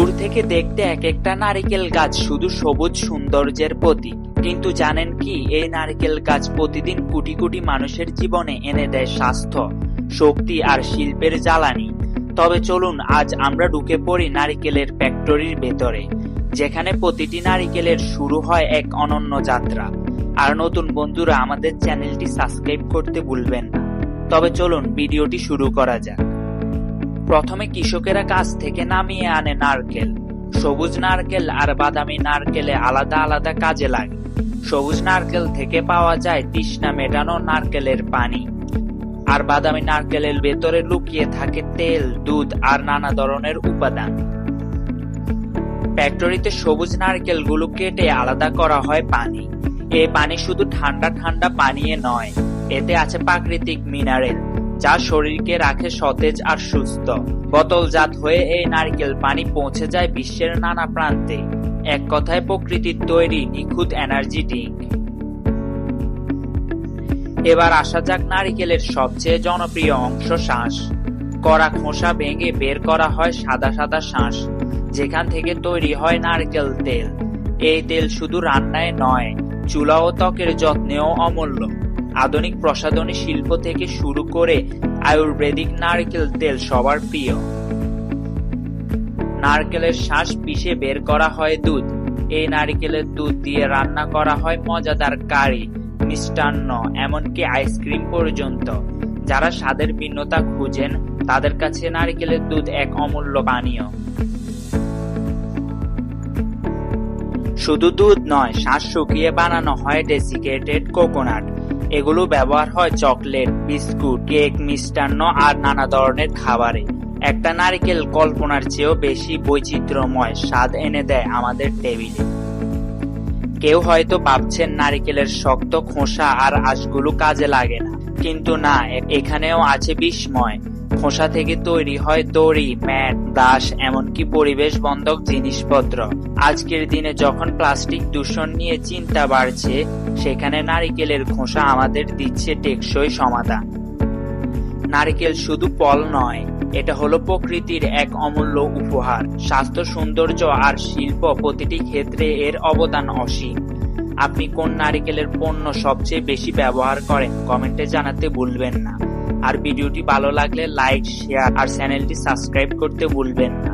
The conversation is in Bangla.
দূর থেকে দেখতে এক একটা নারিকেল গাছ শুধু সবুজ সৌন্দর্যের প্রতীক, কিন্তু জানেন কি, এই নারিকেল গাছ প্রতিদিন কোটি কোটি মানুষের জীবনে এনে দেয় স্বাস্থ্য, শক্তি আর শিল্পের জ্বালানি। তবে চলুন আজ আমরা ঢুকে পড়ি নারিকেলের ফ্যাক্টরির ভেতরে, যেখানে প্রতিটি নারিকেলের শুরু হয় এক অনন্য যাত্রা। আর নতুন বন্ধুরা আমাদের চ্যানেলটি সাবস্ক্রাইব করতে ভুলবেন না। তবে চলুন ভিডিওটি শুরু করা যাক। প্রথমে কৃষকেরা গাছ থেকে নামিয়ে আনে নারকেল। সবুজ নারকেল আর বাদামি নারকেলে আলাদা আলাদা কাজে লাগে। সবুজ নারকেল থেকে পাওয়া যায় তৃষ্ণা মেটানো নারকেলের পানি, আর বাদামি নারকেলের ভেতরে লুকিয়ে থাকে তেল, দুধ আর নানা ধরনের উপাদান। ফ্যাক্টরিতে সবুজ নারকেলগুলো কেটে আলাদা করা হয় পানি। এই পানি শুধু ঠান্ডা ঠান্ডা পানীয় নয়, এতে আছে প্রাকৃতিক মিনারেল, যা শরীরকে রাখে সতেজ আর সুস্থ। বোতলজাত হয়ে এই নারকেল পানি পৌঁছে যায় বিশ্বের নানা প্রান্তে। এক কথায় প্রকৃতির তৈরি নিখুঁত এনার্জি ড্রিঙ্ক। এবার আসা যাক নারিকেলের সবচেয়ে জনপ্রিয় অংশ, শাঁস। কড়া খোসা ভেঙে বের করা হয় সাদা সাদা শাঁস, যেখান থেকে তৈরি হয় নারকেল তেল। এই তেল শুধু রান্নায় নয়, চুলা ও ত্বকের যত্নেও অমূল্য। আধুনিক প্রসাধনী শিল্প থেকে শুরু করে আয়ুর্বেদিক নারকেল তেল সবার প্রিয়। নারকেলের শাঁস পিষে বের করা হয় দুধ। এই নারকেলের দুধ দিয়ে রান্না করা হয় মজাদার কারি, মিষ্টান্ন, এমনকি আইসক্রিম পর্যন্ত। যারা স্বাদের ভিন্নতা খুঁজেন, তাদের কাছে নারকেলের দুধ এক অমূল্য পানীয়। শুধু দুধ নয়, শাঁস শুকিয়ে বানানো হয় ডেসিকেটেড কোকোনাট। এগুলো ব্যবহার হয় চকলেট, বিস্কুট, কেক, মিষ্টান্ন আর নানা ধরনের খাবারে। একটা নারকেল কল্পনার চেয়েও বেশি বৈচিত্র্যময় স্বাদ এনে দেয় আমাদের টেবিলে। কেউ হয়তো ভাবছেন নারকেলের শক্ত খোসা আর আঁশগুলো কাজে লাগে না, কিন্তু না, এখানেও আছে বিস্ময়। খোসা থেকে তৈরি হয় দড়ি, ম্যাট, ব্রাশ, এমনকি পরিবেশ বান্ধব জিনিসপত্র। আজকের দিনে যখন প্লাস্টিক দূষণ নিয়ে চিন্তা বাড়ছে, সেখানে নারিকেলের খোসা আমাদের দিচ্ছে টেকসই সমাধান। নারিকেল শুধু ফল নয়, এটা হলো প্রকৃতির এক অমূল্য উপহার। স্বাস্থ্য, সৌন্দর্য আর শিল্প, প্রতিটি ক্ষেত্রে এর অবদান অসীম। আপনি কোন নারিকেলের পণ্য সবচেয়ে বেশি ব্যবহার করেন, কমেন্টে জানাতে ভুলবেন না। আর ভিডিওটি ভালো লাগলে লাইক, শেয়ার আর চ্যানেলটি সাবস্ক্রাইব করতে ভুলবেন না।